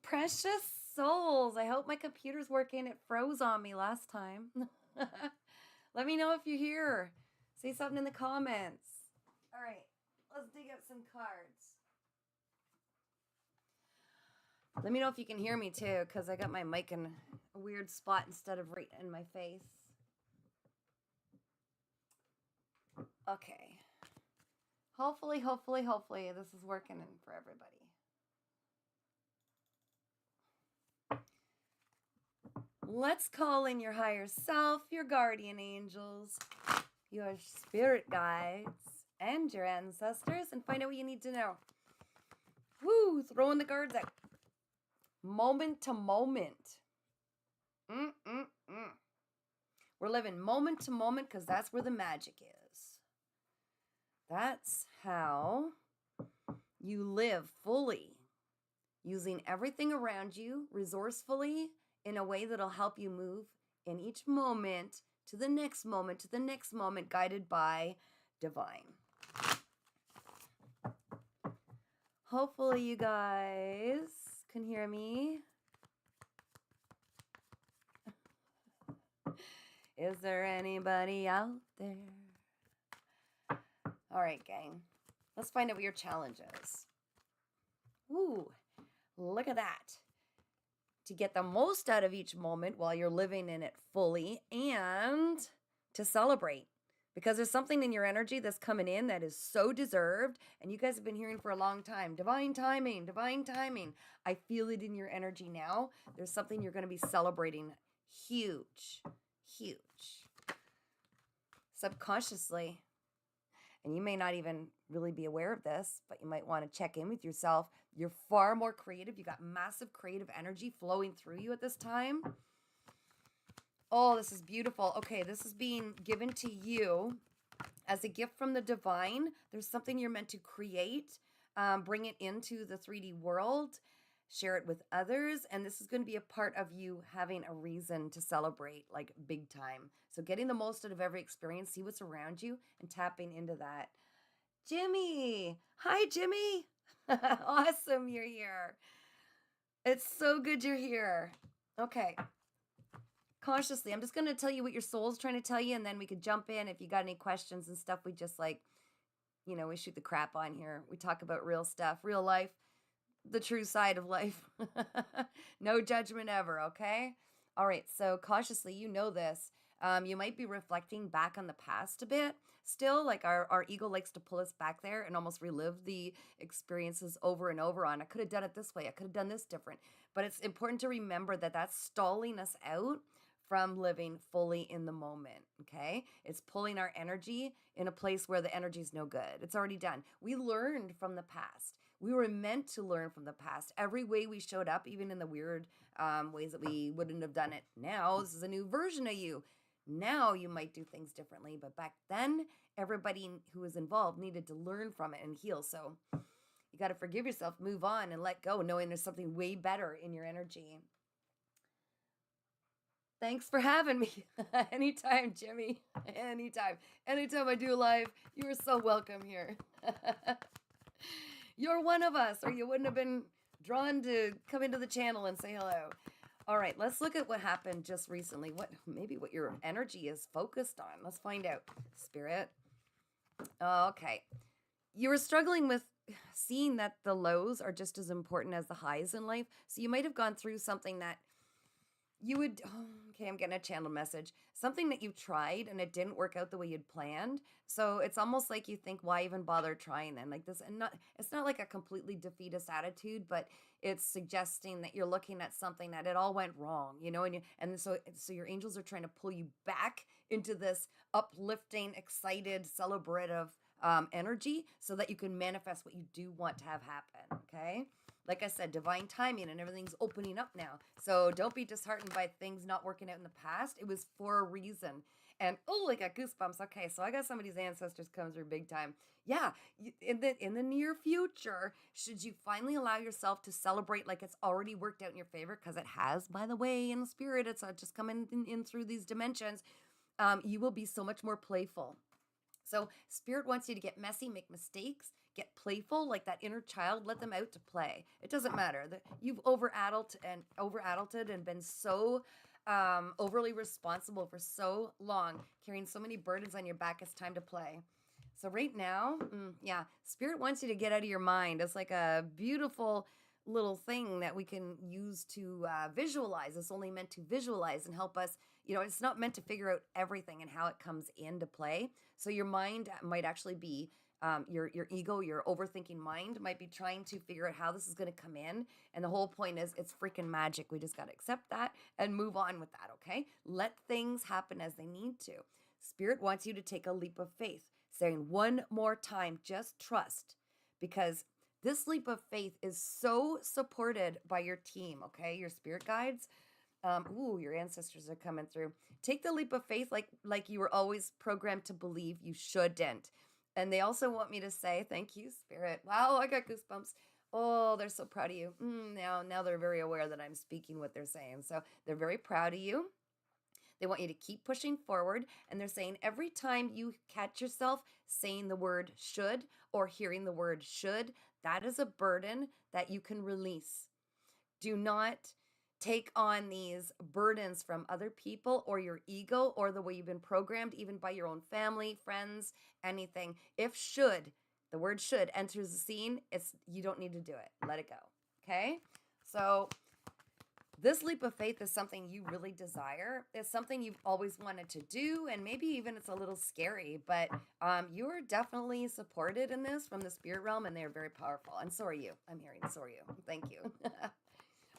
precious souls. I hope my computer's working. It froze on me last time. Let me know if you're here. Say something in the comments. All right, let's dig out some cards. Let me know if you can hear me too, because I got my mic in a weird spot instead of right in my face. Okay. Hopefully, this is working for everybody. Let's call in your higher self, your guardian angels, your spirit guides, and your ancestors, and find out what you need to know. Woo! Throwing the cards out. Moment to moment. We're living moment to moment because that's where the magic is. That's how you live fully, using everything around you resourcefully in a way that'll help you move in each moment to the next moment, guided by divine. Hopefully you guys can hear me. Is there anybody out there? All right, gang. Let's find out what your challenge is. Ooh, look at that. To get the most out of each moment while you're living in it fully, and to celebrate. Because there's something in your energy that's coming in that is so deserved, and you guys have been hearing for a long time, divine timing, divine timing. I feel it in your energy now. There's something you're going to be celebrating. Huge, huge. Subconsciously. And you may not even really be aware of this, but you might want to check in with yourself. You're far more creative. You got massive creative energy flowing through you at this time. Oh, this is beautiful. Okay, this is being given to you as a gift from the divine. There's something you're meant to create, bring it into the 3D world, share it with others, and this is going to be a part of you having a reason to celebrate, like big time. So getting the most out of every experience, see what's around you, and tapping into that. Jimmy! Hi, Jimmy! Awesome you're here. It's so good you're here. Okay. Consciously, I'm just going to tell you what your soul's trying to tell you, and then we could jump in. If you got any questions and stuff, we just we shoot the crap on here. We talk about real stuff, real life, the true side of life. No judgment ever, okay? All right, so cautiously, you know this. You might be reflecting back on the past a bit. Still, like our ego likes to pull us back there and almost relive the experiences over and over on. I could have done it this way. I could have done this different. But it's important to remember that that's stalling us out from living fully in the moment, okay? It's pulling our energy in a place where the energy is no good. It's already done. We learned from the past. We were meant to learn from the past. Every way we showed up, even in the weird ways that we wouldn't have done it now, this is a new version of you. Now you might do things differently, but back then, everybody who was involved needed to learn from it and heal. So you got to forgive yourself, move on, and let go, knowing there's something way better in your energy. Thanks for having me. Anytime, Jimmy. Anytime. Anytime I do a live, you are so welcome here. You're one of us, or you wouldn't have been drawn to come into the channel and say hello. All right, let's look at what happened just recently. What your energy is focused on. Let's find out. Spirit. Okay. You were struggling with seeing that the lows are just as important as the highs in life. So you might have gone through something that you would, I'm getting a channel message. Something that you tried and it didn't work out the way you'd planned. So it's almost like you think, why even bother trying then? Like this, and it's not like a completely defeatist attitude, but it's suggesting that you're looking at something that it all went wrong, and so your angels are trying to pull you back into this uplifting, excited, celebrative energy so that you can manifest what you do want to have happen, okay? Like I said, divine timing and everything's opening up now. So don't be disheartened by things not working out in the past. It was for a reason. And I got goosebumps. Okay, so I got somebody's ancestors coming through big time. Yeah, in the near future, should you finally allow yourself to celebrate like it's already worked out in your favor, because it has, by the way, in the spirit, it's just coming in through these dimensions, you will be so much more playful. So spirit wants you to get messy, make mistakes, get playful, like that inner child, let them out to play. It doesn't matter. You've over-adulted and been so overly responsible for so long, carrying so many burdens on your back. It's time to play. So right now, yeah, Spirit wants you to get out of your mind. It's like a beautiful little thing that we can use to visualize. It's only meant to visualize and help us. It's not meant to figure out everything and how it comes into play. So your mind might actually be your ego, your overthinking mind might be trying to figure out how this is going to come in. And the whole point is it's freaking magic. We just got to accept that and move on with that, okay? Let things happen as they need to. Spirit wants you to take a leap of faith, saying one more time, just trust, because this leap of faith is so supported by your team, okay? Your spirit guides. Your ancestors are coming through. Take the leap of faith like you were always programmed to believe you shouldn't. And they also want me to say, thank you, Spirit. Wow, I got goosebumps. Oh, they're so proud of you. Now they're very aware that I'm speaking what they're saying. So they're very proud of you. They want you to keep pushing forward. And they're saying every time you catch yourself saying the word should or hearing the word should, that is a burden that you can release. Do not take on these burdens from other people or your ego or the way you've been programmed, even by your own family, friends, anything. If should, the word should enters the scene, you don't need to do it. Let it go. Okay? So this leap of faith is something you really desire. It's something you've always wanted to do, and maybe even it's a little scary, but you are definitely supported in this from the spirit realm, and they're very powerful. And so are you. I'm hearing, so are you. Thank you.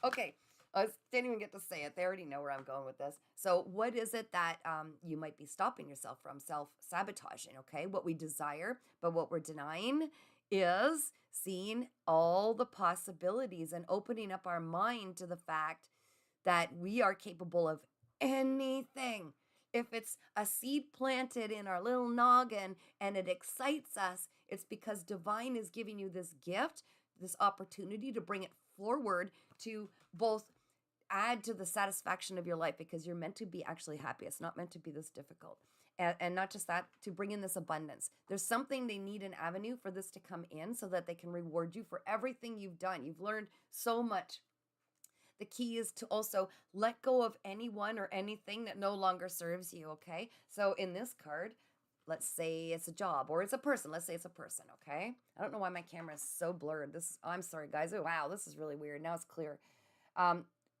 Okay. I didn't even get to say it. They already know where I'm going with this. So what is it that you might be stopping yourself from self-sabotaging, okay? What we desire, but what we're denying is seeing all the possibilities and opening up our mind to the fact that we are capable of anything. If it's a seed planted in our little noggin and it excites us, it's because divine is giving you this gift, this opportunity to bring it forward to both add to the satisfaction of your life, because you're meant to be actually happy. It's not meant to be this difficult. And not just that, to bring in this abundance. There's something they need, an avenue for this to come in so that they can reward you for everything you've done. You've learned so much. The key is to also let go of anyone or anything that no longer serves you, okay? So in this card, let's say it's a job or it's a person. Let's say it's a person, okay? I don't know why my camera is so blurred. I'm sorry, guys. Oh, wow, this is really weird. Now it's clear.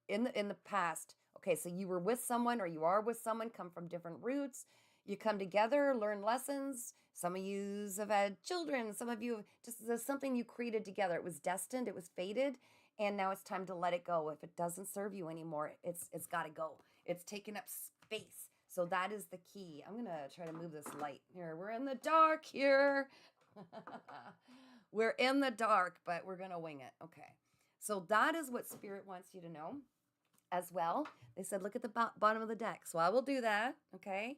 In the past, okay, so you were with someone or you are with someone, come from different roots. You come together, learn lessons. Some of you have had children. Some of you, there's something you created together. It was destined. It was fated. And now it's time to let it go. If it doesn't serve you anymore, it's got to go. It's taking up space. So that is the key. I'm going to try to move this light here. We're in the dark here. We're in the dark, but we're going to wing it. Okay. So that is what Spirit wants you to know as well. They said, look at the bottom of the deck. So I will do that. Okay.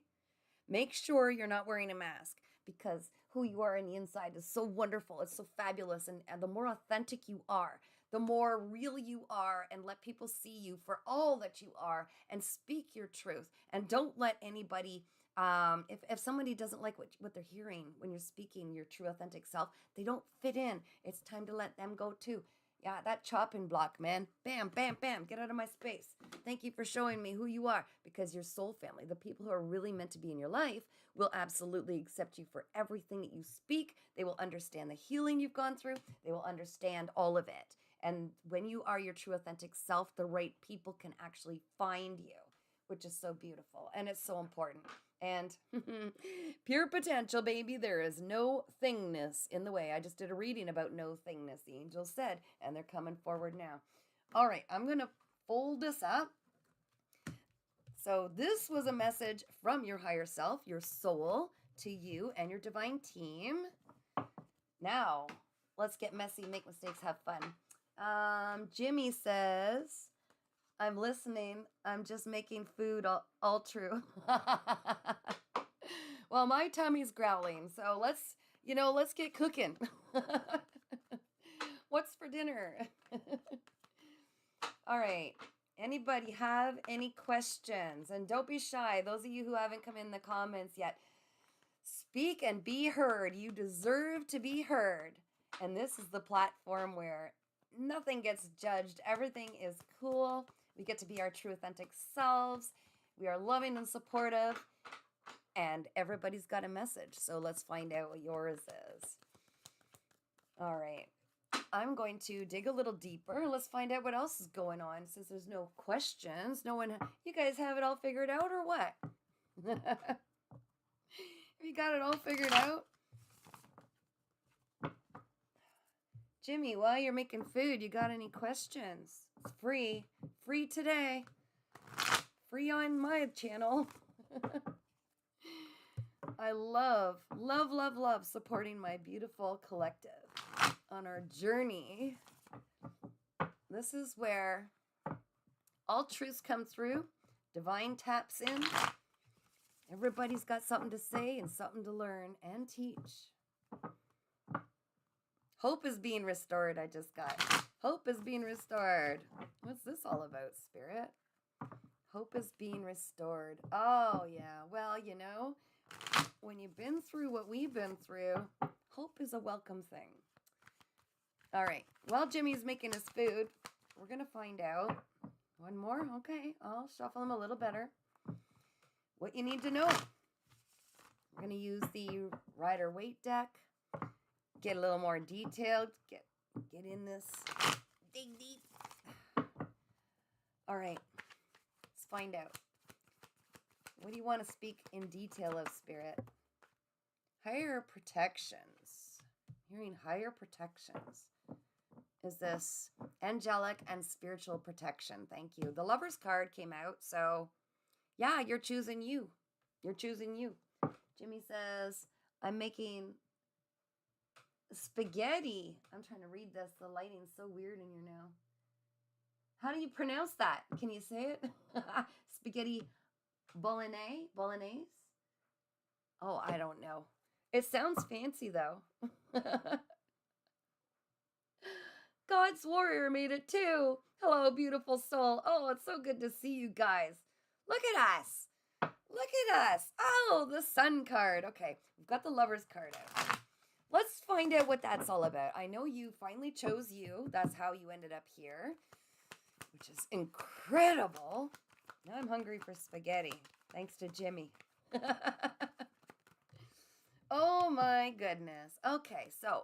Make sure you're not wearing a mask, because who you are on the inside is so wonderful. It's so fabulous. And the more authentic you are, the more real you are, and let people see you for all that you are and speak your truth. And don't let anybody, if somebody doesn't like what they're hearing when you're speaking your true authentic self, they don't fit in. It's time to let them go too. Yeah, that chopping block, man. Bam, bam, bam. Get out of my space. Thank you for showing me who you are, because your soul family, the people who are really meant to be in your life, will absolutely accept you for everything that you speak. They will understand the healing you've gone through. They will understand all of it. And when you are your true authentic self, the right people can actually find you, which is so beautiful. And it's so important. And pure potential, baby. There is no thingness in the way. I just did a reading about no thingness, the angel said, and they're coming forward now. All right, I'm going to fold this up. So this was a message from your higher self, your soul, to you and your divine team. Now, let's get messy, make mistakes, have fun. Jimmy says, I'm listening. I'm just making food, all true. Well, my tummy's growling, so let's get cooking. What's for dinner? All right. Anybody have any questions? And don't be shy. Those of you who haven't come in the comments yet, speak and be heard. You deserve to be heard. And this is the platform where nothing gets judged. Everything is cool. We get to be our true authentic selves. We are loving and supportive. And everybody's got a message. So let's find out what yours is. All right. I'm going to dig a little deeper. Let's find out what else is going on. Since there's no questions, no one, you guys have it all figured out or what? Have you got it all figured out? Jimmy, while you're making food, you got any questions? It's free. Free today. Free on my channel. I love supporting my beautiful collective on our journey. This is where all truths come through. Divine taps in. Everybody's got something to say and something to learn and teach. Hope is being restored, I just got. Hope is being restored. What's this all about, Spirit? Hope is being restored. Oh, yeah. Well, you know, when you've been through what we've been through, hope is a welcome thing. All right. While Jimmy's making his food, we're going to find out. One more? Okay. I'll shuffle them a little better. What you need to know. We're going to use the Rider-Waite deck. Get a little more detailed. Get in this. Dig deep. All right. Let's find out. What do you want to speak in detail of, Spirit? Higher protections. Hearing higher protections. Is this angelic and spiritual protection? Thank you. The Lover's card came out, so yeah, you're choosing you. You're choosing you. Jimmy says, I'm making spaghetti. I'm trying to read this. The lighting's so weird in here now. How do you pronounce that? Can you say it? Spaghetti bolognese? Bolognese? Oh, I don't know. It sounds fancy, though. God's Warrior made it, too. Hello, beautiful soul. Oh, it's so good to see you guys. Look at us. Look at us. Oh, the Sun card. Okay, we've got the Lover's card out. Let's find out what that's all about. I know you finally chose you. That's how you ended up here, which is incredible. Now I'm hungry for spaghetti, thanks to Jimmy. Oh my goodness. Okay, so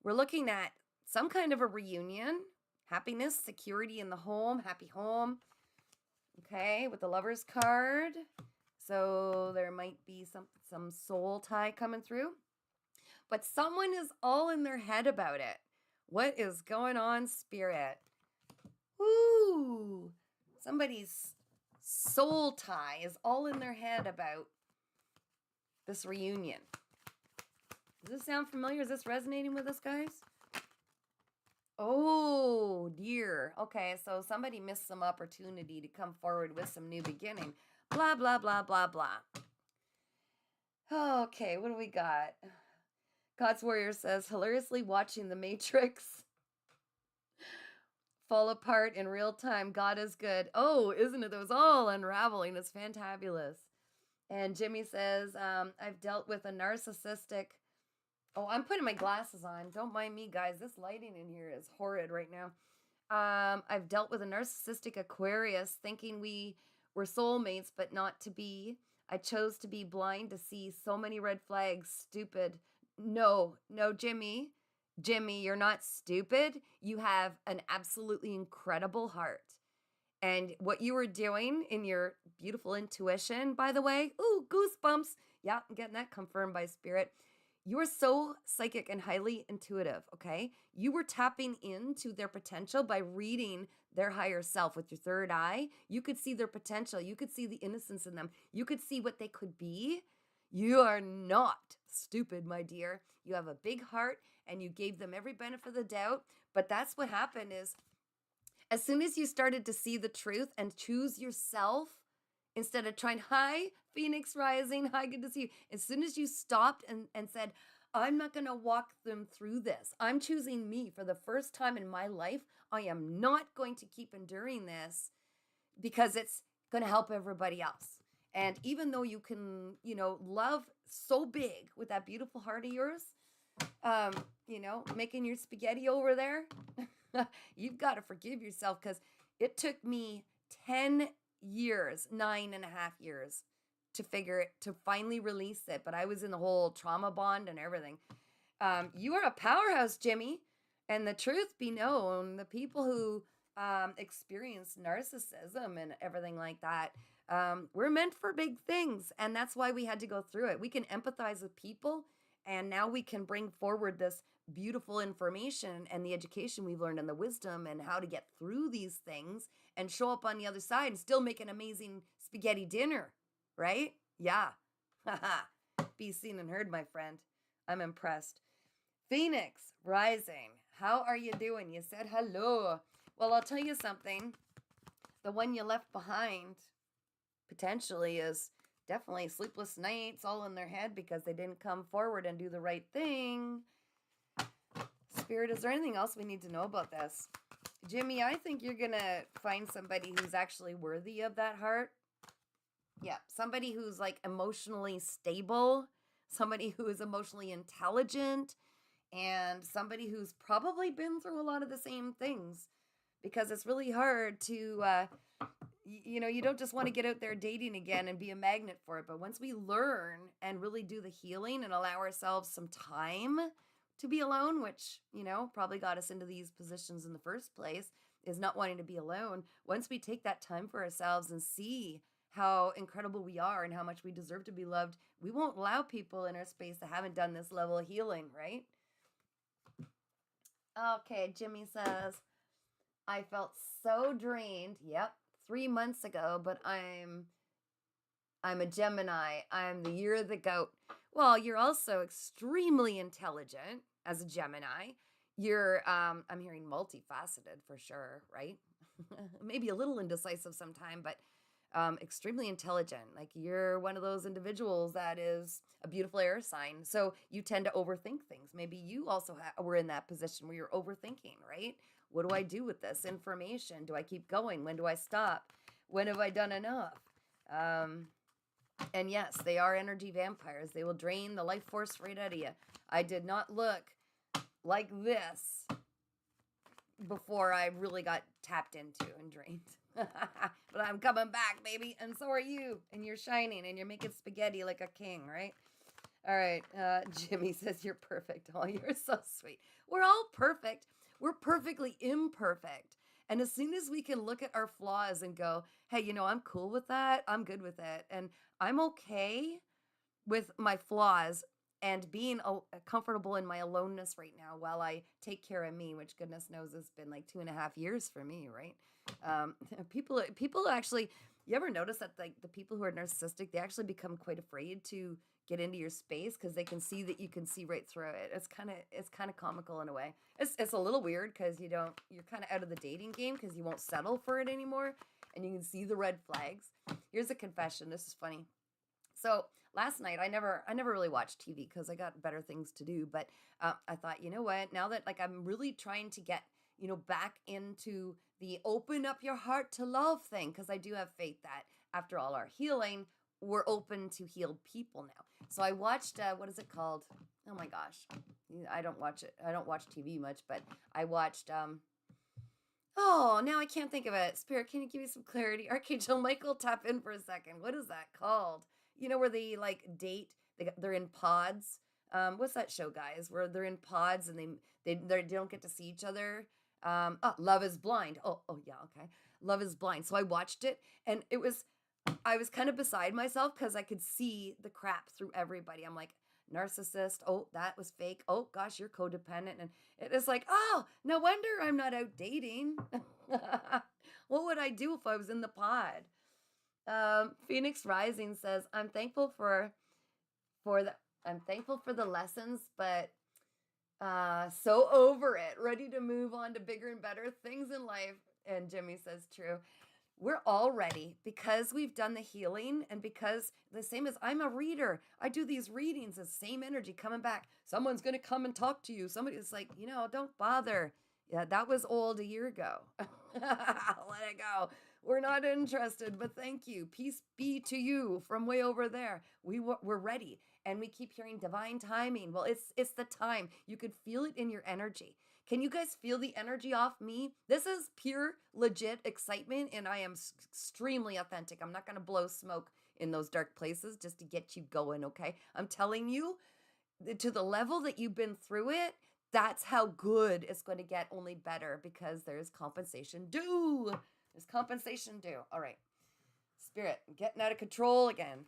we're looking at some kind of a reunion, happiness, security in the home, happy home. Okay, with the Lover's card. So there might be some soul tie coming through. But someone is all in their head about it. What is going on, Spirit? Woo! Somebody's soul tie is all in their head about this reunion. Does this sound familiar? Is this resonating with us, guys? Oh, dear. Okay, so somebody missed some opportunity to come forward with some new beginning. Blah, blah, blah, blah, blah. Okay, what do we got? God's Warrior says, hilariously watching the Matrix fall apart in real time. God is good. Oh, isn't it? It was all unraveling. It's fantabulous. And Jimmy says, I've dealt with a narcissistic... Oh, I'm putting my glasses on. Don't mind me, guys. This lighting in here is horrid right now. I've dealt with a narcissistic Aquarius thinking we were soulmates, but not to be. I chose to be blind to see so many red flags. Stupid. No, Jimmy. Jimmy, you're not stupid. You have an absolutely incredible heart. And what you were doing in your beautiful intuition, by the way, ooh, goosebumps. Yeah, I'm getting that confirmed by Spirit. You are so psychic and highly intuitive, okay? You were tapping into their potential by reading their higher self with your third eye. You could see their potential. You could see the innocence in them. You could see what they could be. You are not stupid, my dear. You have a big heart and you gave them every benefit of the doubt. But that's what happened is as soon as you started to see the truth and choose yourself, instead of trying, hi, Phoenix Rising, hi, good to see you. As soon as you stopped and said, I'm not going to walk them through this. I'm choosing me for the first time in my life. I am not going to keep enduring this because it's going to help everybody else. And even though you can, love so big with that beautiful heart of yours, making your spaghetti over there, you've got to forgive yourself because it took me 10 years, 9.5 years to finally release it. But I was in the whole trauma bond and everything. You are a powerhouse, Jimmy. And the truth be known, the people who experience narcissism and everything like that, we're meant for big things. And that's why we had to go through it. We can empathize with people. And now we can bring forward this beautiful information and the education we've learned and the wisdom and how to get through these things and show up on the other side and still make an amazing spaghetti dinner, right? Yeah. Be seen and heard, my friend. I'm impressed. Phoenix Rising, how are you doing? You said hello. Well, I'll tell you something. The one you left behind potentially is definitely sleepless nights all in their head because they didn't come forward and do the right thing. Spirit, is there anything else we need to know about this? Jimmy, I think you're going to find somebody who's actually worthy of that heart. Yeah, somebody who's like emotionally stable, somebody who is emotionally intelligent, and somebody who's probably been through a lot of the same things, because it's really hard to, you don't just want to get out there dating again and be a magnet for it. But once we learn and really do the healing and allow ourselves some time to be alone, which, probably got us into these positions in the first place, is not wanting to be alone. Once we take that time for ourselves and see how incredible we are and how much we deserve to be loved, we won't allow people in our space that haven't done this level of healing, right? Okay, Jimmy says, I felt so drained. Yep, 3 months ago, but I'm a Gemini. I'm the year of the goat. Well, you're also extremely intelligent as a Gemini. You're, I'm hearing multifaceted for sure, right? Maybe a little indecisive sometime, but extremely intelligent. Like you're one of those individuals that is a beautiful air sign. So you tend to overthink things. Maybe you also were in that position where you're overthinking, right? What do I do with this information? Do I keep going? When do I stop? When have I done enough? And yes, they are energy vampires. They will drain the life force right out of you. I did not look like this before I really got tapped into and drained. But I'm coming back, baby. And so are you. And you're shining and you're making spaghetti like a king, right? All right. Jimmy says you're perfect. Oh, you're so sweet. We're all perfect. We're perfectly imperfect. And as soon as we can look at our flaws and go, hey, I'm cool with that. I'm good with it. And I'm okay with my flaws and being comfortable in my aloneness right now while I take care of me, which goodness knows has been like 2.5 years for me, right? People actually, you ever notice that like the people who are narcissistic, they actually become quite afraid to get into your space because they can see that you can see right through it. It's kind of comical in a way. It's a little weird because you're kind of out of the dating game because you won't settle for it anymore and you can see the red flags. Here's a confession. This is funny. So last night, I never really watched TV because I got better things to do. But I thought, you know what? Now that like I'm really trying to get back into the open up your heart to love thing, because I do have faith that after all our healing, we're open to healed people now. So I watched what is it called? Oh my gosh, I don't watch it. I don't watch TV much, but I watched. Oh, now I can't think of it. Spirit, can you give me some clarity? Archangel Michael, tap in for a second. What is that called? Where they like date, they're in pods. What's that show, guys? Where they're in pods and they don't get to see each other. Love is Blind. Oh yeah, okay. Love is Blind. So I watched it and I was kind of beside myself because I could see the crap through everybody. I'm like, narcissist. Oh, that was fake. Oh gosh, you're codependent. And it is like, oh, no wonder I'm not out dating. What would I do if I was in the pod? Phoenix Rising says, I'm thankful for the lessons, but so over it, ready to move on to bigger and better things in life. And Jimmy says, true. We're all ready because we've done the healing and because the same as I'm a reader. I do these readings, the same energy coming back. Someone's going to come and talk to you. Somebody's like, don't bother. Yeah, that was old a year ago. Let it go. We're not interested, but thank you. Peace be to you from way over there. We're ready. And we keep hearing divine timing. Well, it's the time. You could feel it in your energy. Can you guys feel the energy off me? This is pure, legit excitement, and I am extremely authentic. I'm not going to blow smoke in those dark places just to get you going, okay? I'm telling you, to the level that you've been through it, that's how good it's going to get, only better, because there's compensation due. There's compensation due. All right. Spirit, I'm getting out of control again.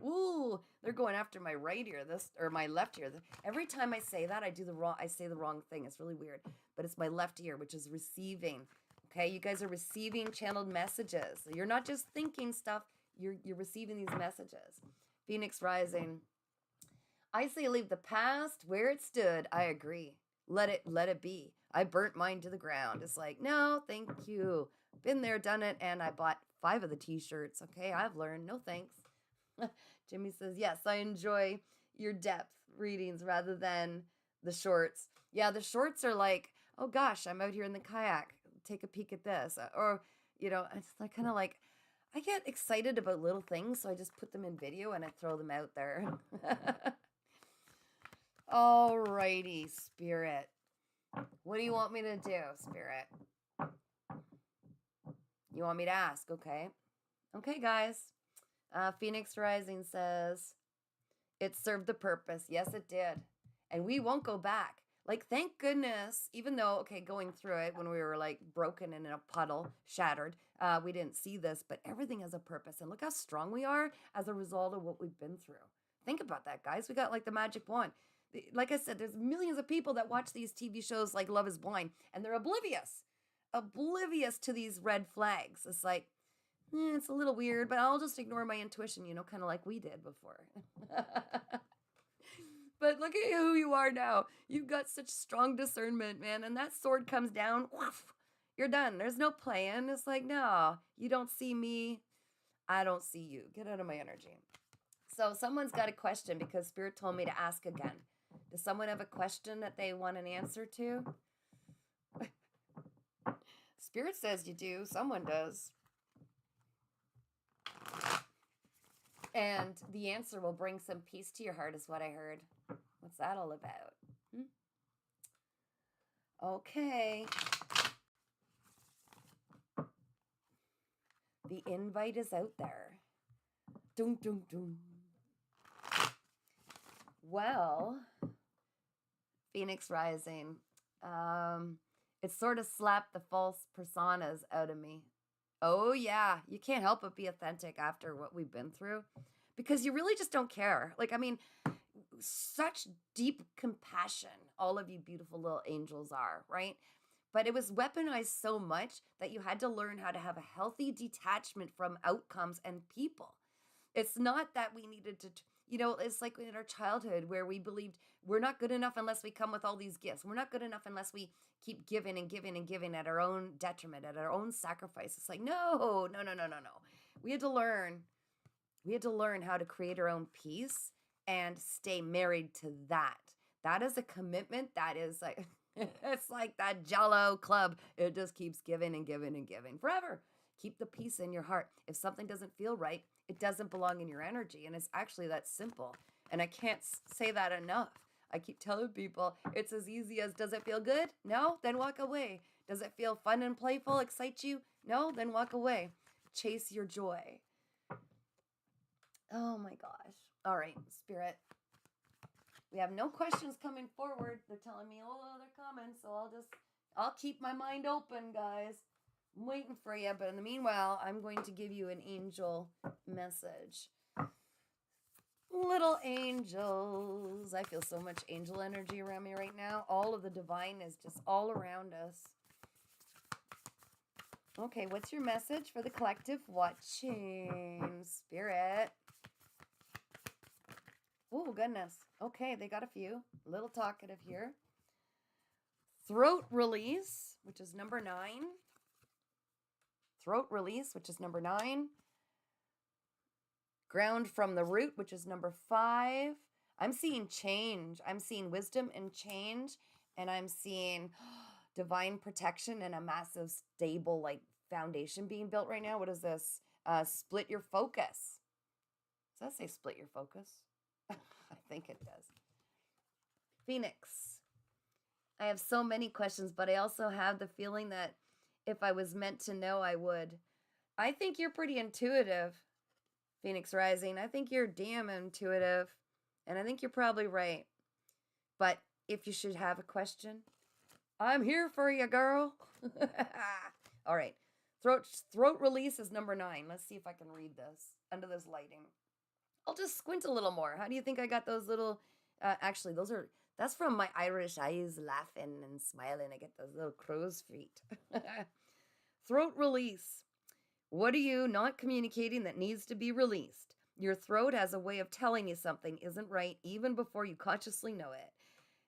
Ooh, they're going after my right ear, my left ear. Every time I say that, I say the wrong thing. It's really weird. But it's my left ear, which is receiving. Okay, you guys are receiving channeled messages. You're not just thinking stuff, you're receiving these messages. Phoenix rising. I say leave the past where it stood. I agree. Let it be. I burnt mine to the ground. It's like, no, thank you. Been there, done it, and I bought 5 of the t-shirts. Okay, I've learned. No thanks. Jimmy says, yes, I enjoy your depth readings rather than the shorts. Yeah, the shorts are like, oh gosh, I'm out here in the kayak. Take a peek at this. Or, it's like kind of like, I get excited about little things, so I just put them in video and I throw them out there. Alrighty, Spirit. What do you want me to do, Spirit? You want me to ask, okay? Okay, guys. Phoenix Rising says, it served the purpose. Yes, it did. And we won't go back. Like, thank goodness, even though, okay, going through it when we were like broken and in a puddle, shattered, we didn't see this, but everything has a purpose. And look how strong we are as a result of what we've been through. Think about that, guys. We got like the magic wand. Like I said, there's millions of people that watch these TV shows like Love is Blind, and they're oblivious to these red flags. It's like, it's a little weird, but I'll just ignore my intuition, kind of like we did before. But look at who you are now. You've got such strong discernment, man. And that sword comes down, whoosh, you're done. There's no playing. It's like, no, you don't see me. I don't see you. Get out of my energy. So someone's got a question because Spirit told me to ask again. Does someone have a question that they want an answer to? Spirit says you do. Someone does. And the answer will bring some peace to your heart is what I heard. What's that all about? Okay. The invite is out there. Dun, dun, dun. Well, Phoenix Rising, it sort of slapped the false personas out of me. Oh, yeah. You can't help but be authentic after what we've been through because you really just don't care. Like, I mean, such deep compassion, all of you beautiful little angels are, right? But it was weaponized so much that you had to learn how to have a healthy detachment from outcomes and people. It's not that we needed to, it's like in our childhood where we believed we're not good enough unless we come with all these gifts. We're not good enough unless we keep giving and giving and giving at our own detriment, at our own sacrifice. It's like, no. We had to learn how to create our own peace and stay married to that. That is a commitment. That is like, it's like that Jell-O club. It just keeps giving and giving and giving forever. Keep the peace in your heart. If something doesn't feel right, it doesn't belong in your energy. And it's actually that simple. And I can't say that enough. I keep telling people it's as easy as, does it feel good? No? Then walk away. Does it feel fun and playful, excite you? No? Then walk away. Chase your joy. Oh my gosh. All right, Spirit. We have no questions coming forward. They're telling me, they're coming. So I'll keep my mind open, guys. I'm waiting for you. But in the meanwhile, I'm going to give you an angel message. Little angels. I feel so much angel energy around me right now. All of the divine is just all around us. Okay, what's your message for the collective watching? Spirit. Oh, goodness. Okay, they got a few. A little talkative here. Throat release, which is number 9. Throat release, which is number 9. Ground from the root, which is number 5. I'm seeing change. I'm seeing wisdom and change. And I'm seeing divine protection and a massive, stable, like, foundation being built right now. What is this? Split your focus. Does that say split your focus? I think it does. Phoenix. I have so many questions, but I also have the feeling that if I was meant to know, I would. I think you're pretty intuitive, Phoenix Rising. I think you're damn intuitive, and I think you're probably right. But if you should have a question, I'm here for you, girl. All right. Throat release is number 9. Let's see if I can read this under this lighting. I'll just squint a little more. How do you think I got those little? Actually, that's from my Irish eyes laughing and smiling. I get those little crow's feet. Throat release. What are you not communicating that needs to be released? Your throat has a way of telling you something isn't right even before you consciously know it.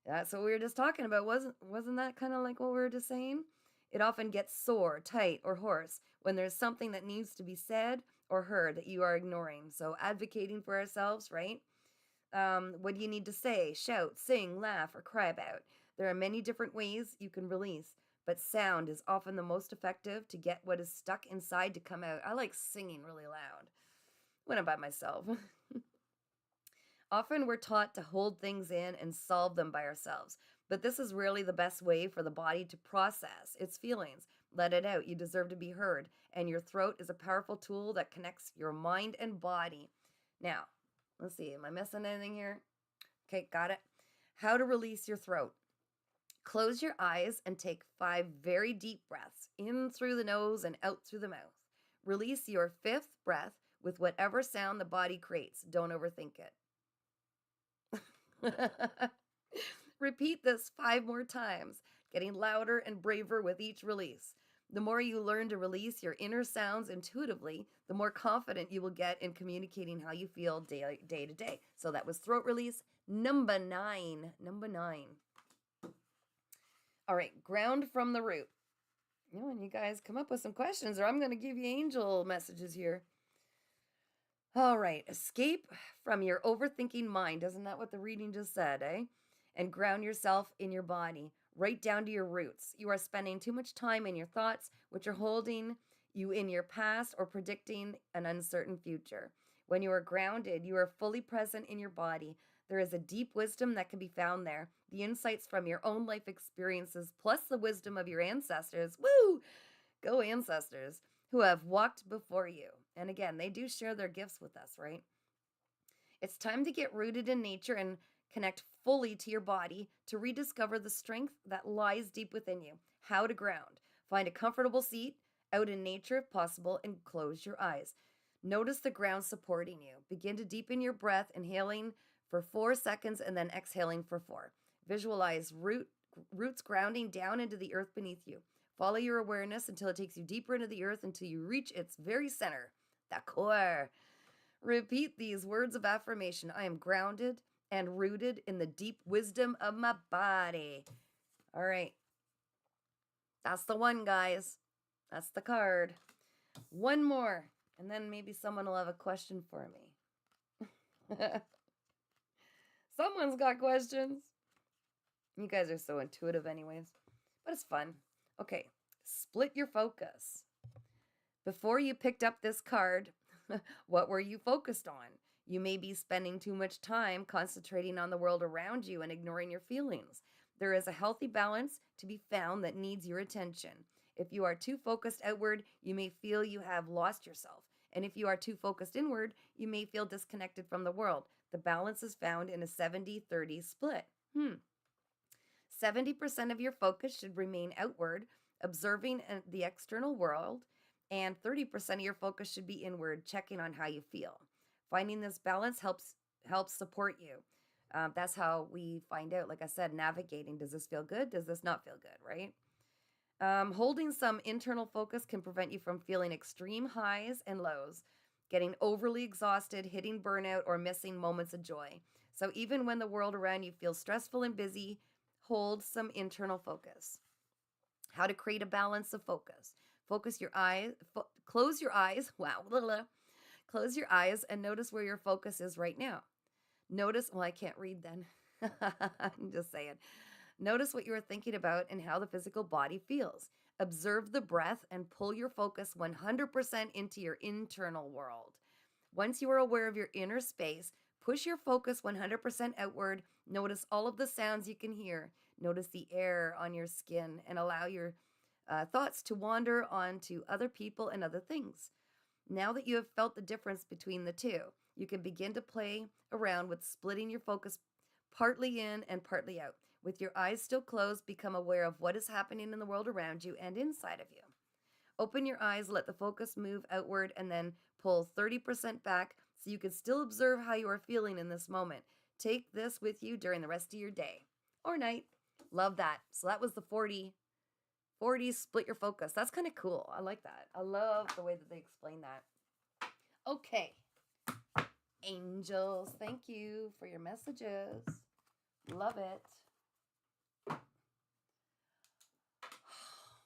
That's what we were just talking about. Wasn't that kind of like what we were just saying? It often gets sore, tight, or hoarse when there's something that needs to be said or heard that you are ignoring. So advocating for ourselves, right? What do you need to say, shout, sing, laugh, or cry about? There are many different ways you can release, but sound is often the most effective to get what is stuck inside to come out. I like singing really loud when I'm by myself. Often we're taught to hold things in and solve them by ourselves, but this is really the best way for the body to process its feelings. Let it out. You deserve to be heard, and your throat is a powerful tool that connects your mind and body. Now, let's see. Am I missing anything here? Okay, got it. How to release your throat. Close your eyes and take 5 very deep breaths in through the nose and out through the mouth. Release your 5th breath with whatever sound the body creates. Don't overthink it. Repeat this 5 more times, getting louder and braver with each release. The more you learn to release your inner sounds intuitively, the more confident you will get in communicating how you feel day to day. So that was throat release number 9. Number 9. All right, ground from the root. And you guys come up with some questions, or I'm going to give you angel messages here. All right, escape from your overthinking mind. Isn't that what the reading just said, eh? And ground yourself in your body, right down to your roots. You are spending too much time in your thoughts, which are holding you in your past or predicting an uncertain future. When you are grounded, you are fully present in your body. There is a deep wisdom that can be found there. The insights from your own life experiences, plus the wisdom of your ancestors. Woo! Go ancestors! Who have walked before you. And again, they do share their gifts with us, right? It's time to get rooted in nature and connect fully to your body to rediscover the strength that lies deep within you. How to ground. Find a comfortable seat out in nature if possible and close your eyes. Notice the ground supporting you. Begin to deepen your breath, inhaling for 4 seconds and then exhaling for 4. Visualize roots grounding down into the earth beneath you. Follow your awareness until it takes you deeper into the earth until you reach its very center, the core. Repeat these words of affirmation. I am grounded and rooted in the deep wisdom of my body. All right. That's the one, guys. That's the card. One more, and then maybe someone will have a question for me. Someone's got questions. You guys are so intuitive anyways, but it's fun. Okay, split your focus. Before you picked up this card, what were you focused on? You may be spending too much time concentrating on the world around you and ignoring your feelings. There is a healthy balance to be found that needs your attention. If you are too focused outward, you may feel you have lost yourself. And if you are too focused inward, you may feel disconnected from the world. The balance is found in a 70-30 split. 70% of your focus should remain outward, observing the external world, and 30% of your focus should be inward, checking on how you feel. Finding this balance helps support you. That's how we find out, like I said, navigating. Does this feel good? Does this not feel good, right? Holding some internal focus can prevent you from feeling extreme highs and lows, getting overly exhausted, hitting burnout, or missing moments of joy. So even when the world around you feels stressful and busy, hold some internal focus. How to create a balance of focus. Close your eyes. Wow. Close your eyes and notice where your focus is right now. Notice, well, I can't read then. I'm just saying. Notice what you are thinking about and how the physical body feels. Observe the breath and pull your focus 100% into your internal world. Once you are aware of your inner space, push your focus 100% outward. Notice all of the sounds you can hear. Notice the air on your skin and allow your thoughts to wander on to other people and other things. Now that you have felt the difference between the two, you can begin to play around with splitting your focus partly in and partly out. With your eyes still closed, become aware of what is happening in the world around you and inside of you. Open your eyes, let the focus move outward, and then pull 30% back so you can still observe how you are feeling in this moment. Take this with you during the rest of your day or night. Love that. So that was the 40 split your focus. That's kind of cool. I like that. I love the way that they explain that. Okay. Angels, thank you for your messages. Love it.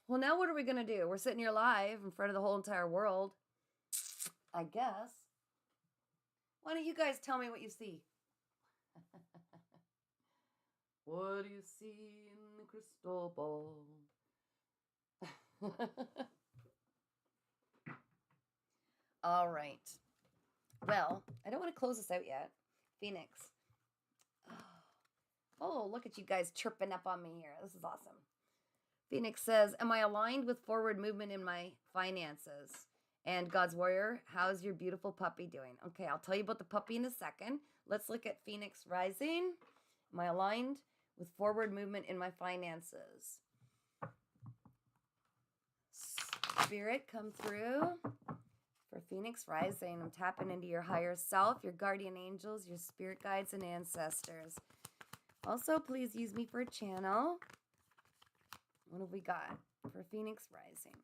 Well, now what are we going to do? We're sitting here live in front of the whole entire world, I guess. Why don't you guys tell me what you see? What do you see in the crystal ball? All right. Well, I don't want to close this out yet. Phoenix. Oh, look at you guys chirping up on me here. This is awesome. Phoenix says, am I aligned with forward movement in my finances? And God's Warrior, how's your beautiful puppy doing? Okay, I'll tell you about the puppy in a second. Let's look at Phoenix rising. Am I aligned with forward movement in my finances? Spirit, come through for Phoenix rising. I'm tapping into your higher self, your guardian angels, your spirit guides, and ancestors. Also, please use me for a channel. What have we got for Phoenix rising?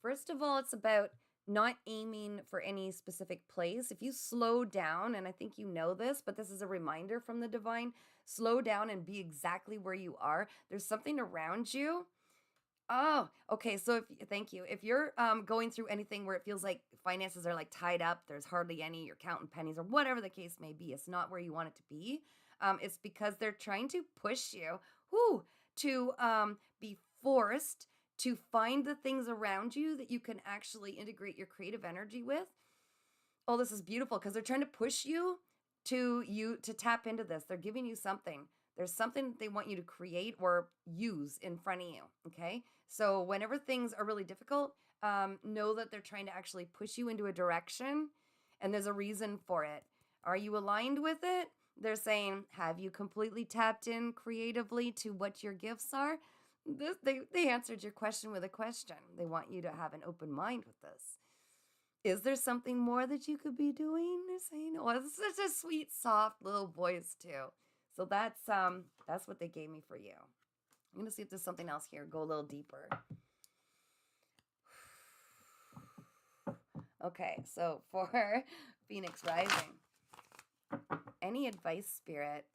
First of all, it's about not aiming for any specific place. If you slow down, and I think you know this, but this is a reminder from the divine, slow down and be exactly where you are. There's something around you. Oh, okay. So thank you. If you're going through anything where it feels like finances are like tied up, there's hardly any, you're counting pennies or whatever the case may be, it's not where you want it to be. It's because they're trying to push you to be forced to find the things around you that you can actually integrate your creative energy with. Oh, this is beautiful because they're trying to push you to tap into this. They're giving you something. There's something that they want you to create or use in front of you, okay? So whenever things are really difficult, know that they're trying to actually push you into a direction, and there's a reason for it. Are you aligned with it? They're saying, have you completely tapped in creatively to what your gifts are? They answered your question with a question. They want you to have an open mind with this. Is there something more that you could be doing? They're saying, oh, it's such a sweet, soft little voice too. So that's what they gave me for you. I'm going to see if there's something else here. Go a little deeper. Okay, so for Phoenix rising, any advice, Spirit,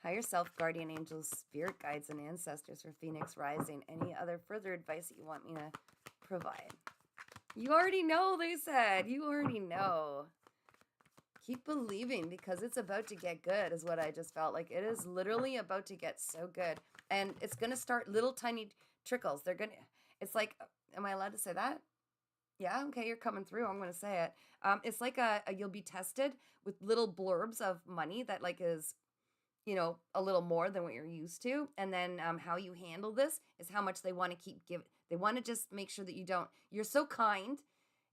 higher self, guardian angels, spirit guides, and ancestors for Phoenix rising? Any other further advice that you want me to provide? You already know, they said. You already know. Keep believing because it's about to get good is what I just felt like. It is literally about to get so good. And it's going to start little tiny trickles. It's like, am I allowed to say that? Yeah, okay, you're coming through. I'm going to say it. It's like you'll be tested with little blurbs of money that like is, a little more than what you're used to. And then how you handle this is how much they want to keep giving. They want to just make sure that you're so kind.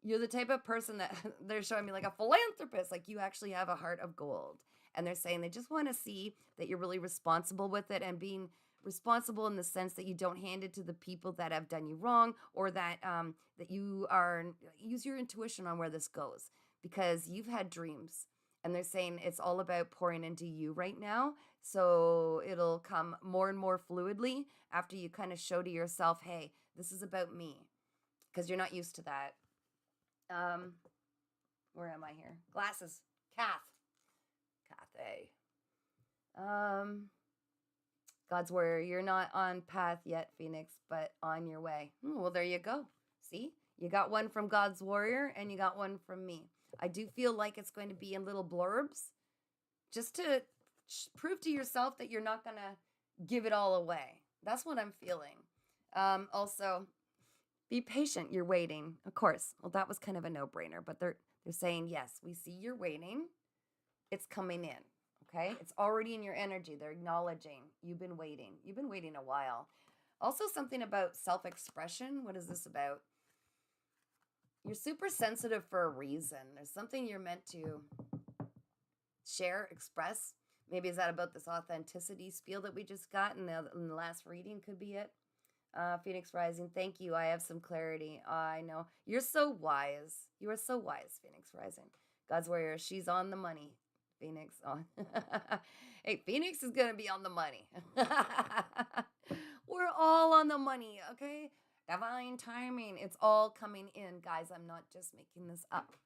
You're the type of person that they're showing me like a philanthropist, like you actually have a heart of gold. And they're saying they just want to see that you're really responsible with it and being responsible in the sense that you don't hand it to the people that have done you wrong or that that you use your intuition on where this goes because you've had dreams. And they're saying it's all about pouring into you right now. So it'll come more and more fluidly after you kind of show to yourself, hey, this is about me. Because you're not used to that. Where am I here? Glasses. Kathy. God's Warrior, you're not on path yet, Phoenix, but on your way. Well, there you go. See? You got one from God's Warrior and you got one from me. I do feel like it's going to be in little blurbs just to prove to yourself that you're not going to give it all away. That's what I'm feeling. Also, be patient. You're waiting. Of course. Well, that was kind of a no-brainer, but they're saying, yes, we see you're waiting. It's coming in. Okay? It's already in your energy. They're acknowledging you've been waiting. You've been waiting a while. Also, something about self-expression. What is this about? You're super sensitive for a reason. There's something you're meant to share, express. Maybe is that about this authenticity spiel that we just got in the last reading? Could be it. Phoenix Rising, thank you. I have some clarity. I know. You're so wise. You are so wise, Phoenix Rising. God's warrior, she's on the money. Phoenix. Oh. Hey, Phoenix is going to be on the money. We're all on the money, okay? Divine timing. It's all coming in. Guys, I'm not just making this up.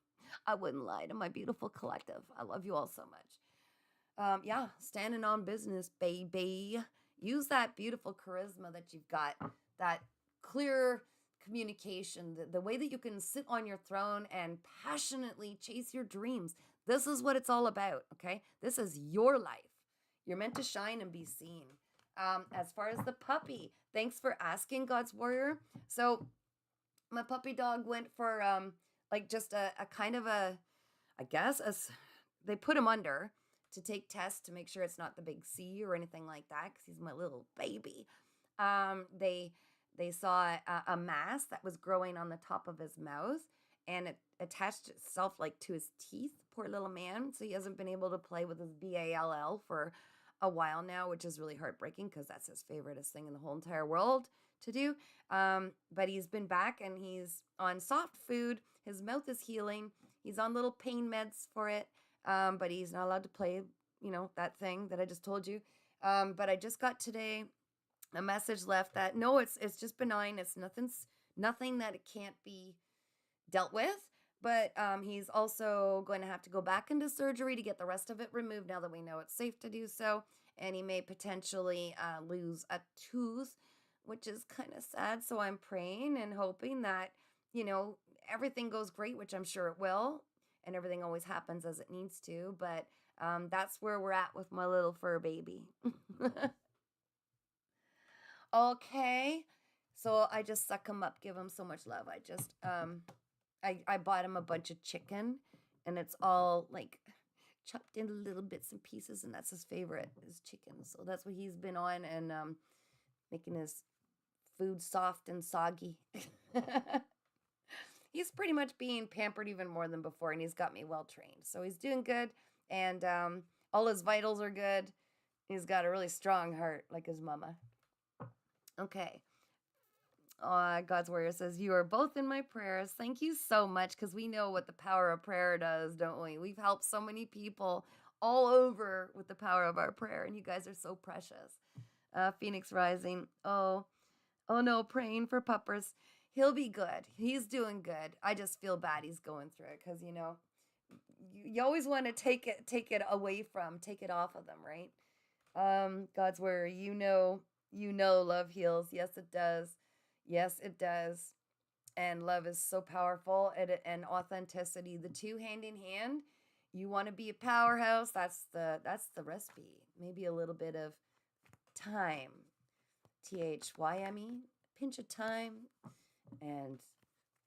I wouldn't lie to my beautiful collective. I love you all so much. Yeah, standing on business, baby. Use that beautiful charisma that you've got, that clear communication, the way that you can sit on your throne and passionately chase your dreams. This is what it's all about, okay? This is your life. You're meant to shine and be seen. As far as the puppy, thanks for asking, God's warrior. So my puppy dog went for like just a kind of a, I guess, they put him under to take tests to make sure it's not the big C or anything like that, because he's my little baby. They saw a mass that was growing on the top of his mouth, and it attached itself like to his teeth. Poor little man. So he hasn't been able to play with his BALL for a while now, which is really heartbreaking because that's his favoriteest thing in the whole entire world to do. But he's been back and he's on soft food. His mouth is healing. He's on little pain meds for it. But he's not allowed to play, that thing that I just told you. But I just got today a message left that no, it's just benign. It's nothing that it can't be dealt with. But he's also going to have to go back into surgery to get the rest of it removed now that we know it's safe to do so. And he may potentially lose a tooth, which is kind of sad. So I'm praying and hoping that, everything goes great, which I'm sure it will. And everything always happens as it needs to. But that's where we're at with my little fur baby. Okay. So I just suck him up, give him so much love. I just, I bought him a bunch of chicken, and it's all like chopped into little bits and pieces, and that's his favorite, is chicken. So that's what he's been on, and making his food soft and soggy. He's pretty much being pampered even more than before, and he's got me well trained. So he's doing good, and all his vitals are good. He's got a really strong heart, like his mama. Okay. God's warrior says, you are both in my prayers. Thank you so much, because we know what the power of prayer does, don't we? We've helped so many people all over with the power of our prayer, and you guys are so precious. Phoenix Rising. Oh no, praying for Puppers. He'll be good. He's doing good. I just feel bad he's going through it, because, you always want to take it away from, take it off of them, right? God's warrior, love heals. Yes, it does. Yes, it does. And love is so powerful, and authenticity, the two hand in hand. You want to be a powerhouse. That's the recipe. Maybe a little bit of time. THYME, pinch of time, and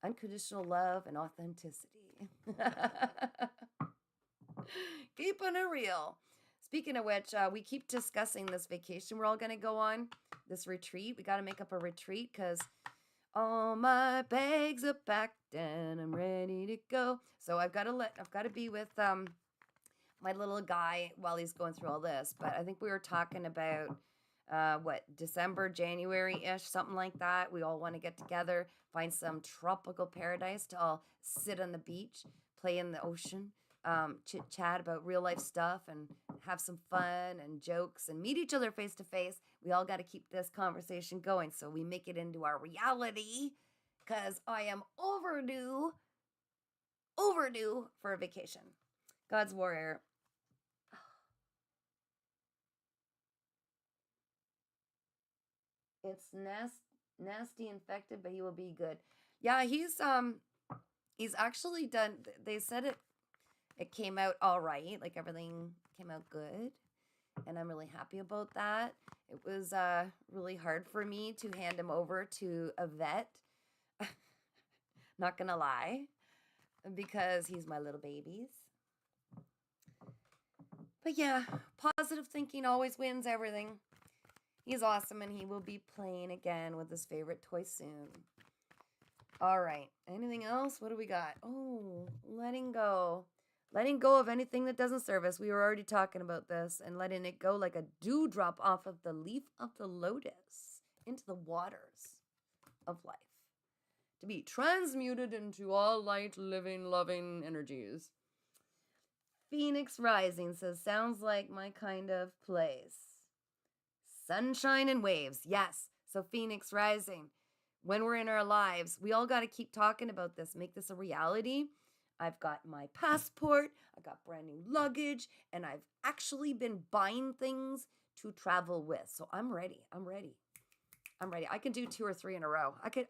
unconditional love and authenticity. Keeping it real. Speaking of which, we keep discussing this vacation we're all going to go on, this retreat. We got to make up a retreat, because all my bags are packed and I'm ready to go. So I've got to be with my little guy while he's going through all this. But I think we were talking about December, January-ish, something like that. We all want to get together, find some tropical paradise to all sit on the beach, play in the ocean, chit-chat about real-life stuff, and have some fun and jokes, and meet each other face-to-face. We all got to keep this conversation going so we make it into our reality, because I am overdue for a vacation. God's warrior. It's nasty infected, but he will be good. Yeah, he's actually done. They said it came out all right, like everything came out good. and I'm really happy about that. It was really hard for me to hand him over to a vet. Not gonna lie, because he's my little babies. But yeah, positive thinking always wins everything. He's awesome, and he will be playing again with his favorite toy soon. All right. Anything else? What do we got? Oh, letting go. Letting go of anything that doesn't serve us. We were already talking about this, and letting it go like a dewdrop off of the leaf of the lotus into the waters of life, to be transmuted into all light, living, loving energies. Phoenix Rising says, sounds like my kind of place. Sunshine and waves. Yes. So Phoenix Rising. When we're in our lives, we all got to keep talking about this. Make this a reality. I've got my passport. I got brand new luggage. And I've actually been buying things to travel with. So I'm ready. I'm ready. I'm ready. I can do 2 or 3 in a row. I could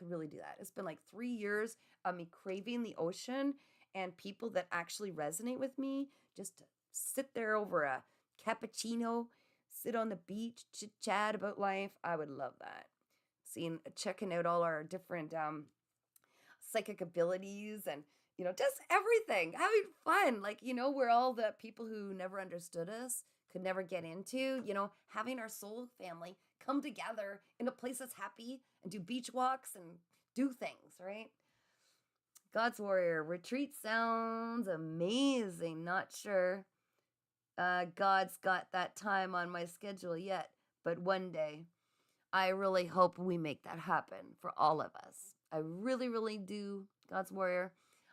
really do that. It's been like 3 years of me craving the ocean and people that actually resonate with me, just to sit there over a cappuccino, sit on the beach, chit chat about life. I would love that. Checking out all our different psychic abilities and, just everything, having fun. Like, we're all the people who never understood us, could never get into, having our soul family come together in a place that's happy and do beach walks and do things, right? God's Warrior, retreat sounds amazing. Not sure God's got that time on my schedule yet, but one day I really hope we make that happen for all of us. I really, really do, God's Warrior.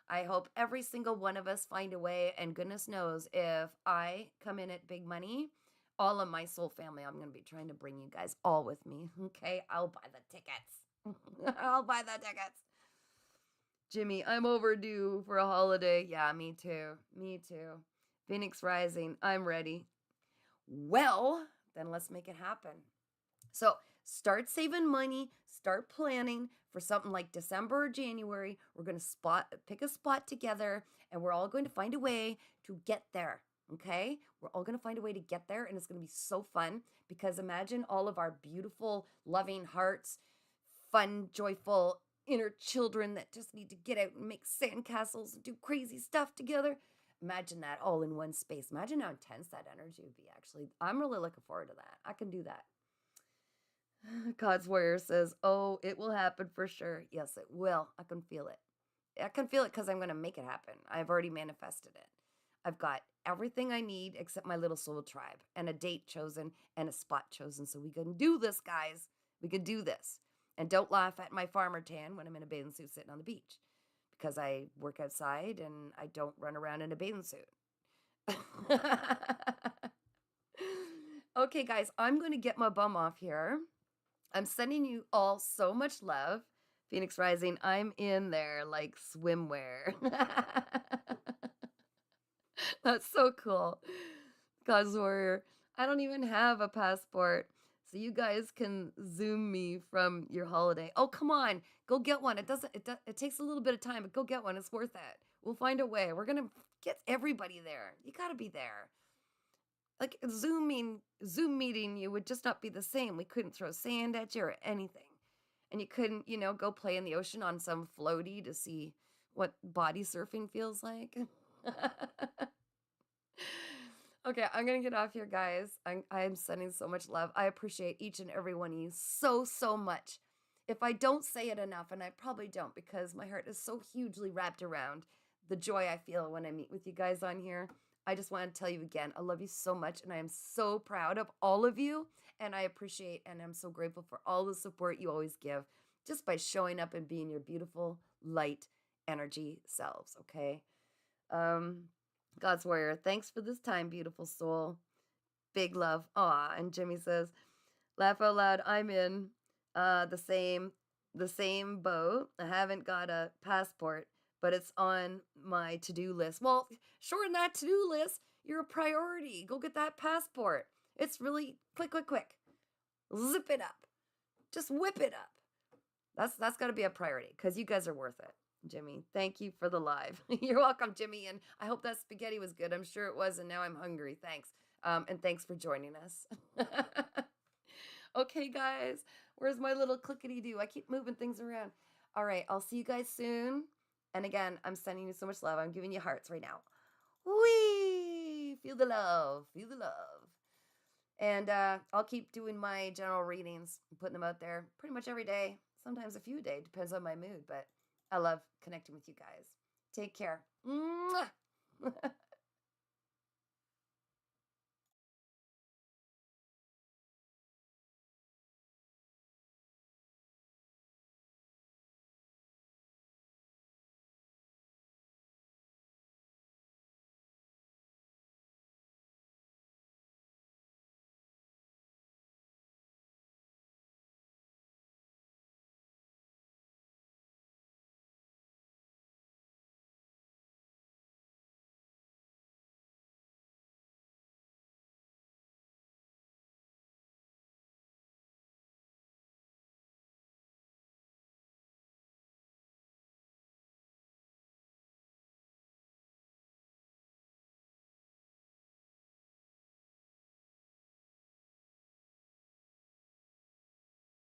I hope every single one of us find a way, and goodness knows if I come in at big money, all of my soul family, I'm going to be trying to bring you guys all with me, okay? I'll buy the tickets. I'll buy the tickets. Jimmy, I'm overdue for a holiday. Yeah, me too. Me too. Phoenix Rising, I'm ready. Well, then let's make it happen. So start saving money, start planning for something like December or January. We're going to pick a spot together, and we're all going to find a way to get there. Okay? We're all going to find a way to get there, and it's going to be so fun, because imagine all of our beautiful, loving hearts, fun, joyful inner children that just need to get out and make sandcastles and do crazy stuff together. Imagine that all in one space. Imagine how intense that energy would be, actually. I'm really looking forward to that. I can do that. God's Warrior says, oh, it will happen for sure. Yes, it will. I can feel it. I can feel it because I'm going to make it happen. I've already manifested it. I've got everything I need except my little soul tribe, and a date chosen and a spot chosen. So we can do this, guys. We can do this. And don't laugh at my farmer tan when I'm in a bathing suit sitting on the beach, because I work outside and I don't run around in a bathing suit. Okay, guys, I'm going to get my bum off here. I'm sending you all so much love. Phoenix Rising, I'm in there like swimwear. That's so cool. God's Warrior, I don't even have a passport, so you guys can Zoom me from your holiday. Oh, come on. Go get one. It takes a little bit of time, but go get one. It's worth it. We'll find a way. We're going to get everybody there. You got to be there. Like Zoom meeting you would just not be the same. We couldn't throw sand at you or anything. And you couldn't, go play in the ocean on some floaty to see what body surfing feels like. Okay, I'm going to get off here, guys. I'm sending so much love. I appreciate each and every one of you so, so much. If I don't say it enough, and I probably don't, because my heart is so hugely wrapped around the joy I feel when I meet with you guys on here, I just want to tell you again, I love you so much, and I am so proud of all of you, and I appreciate and I'm so grateful for all the support you always give just by showing up and being your beautiful, light energy selves, okay? God's Warrior, thanks for this time, beautiful soul. Big love. Aw, and Jimmy says, laugh out loud, I'm in the same boat. I haven't got a passport, but it's on my to-do list. Well, shorten that to-do list. You're a priority. Go get that passport. It's really quick. Zip it up. Just whip it up. That's got to be a priority, because you guys are worth it. Jimmy, thank you for the live. You're welcome, Jimmy, and I hope that spaghetti was good. I'm sure it was, and now I'm hungry. Thanks. And thanks for joining us. Okay, guys, where's my little clickety-do? I keep moving things around. All right, I'll see you guys soon. And again, I'm sending you so much love. I'm giving you hearts right now. Whee! Feel the love. Feel the love. And I'll keep doing my general readings, putting them out there pretty much every day, sometimes a few a day, depends on my mood. But I love connecting with you guys. Take care. Mwah!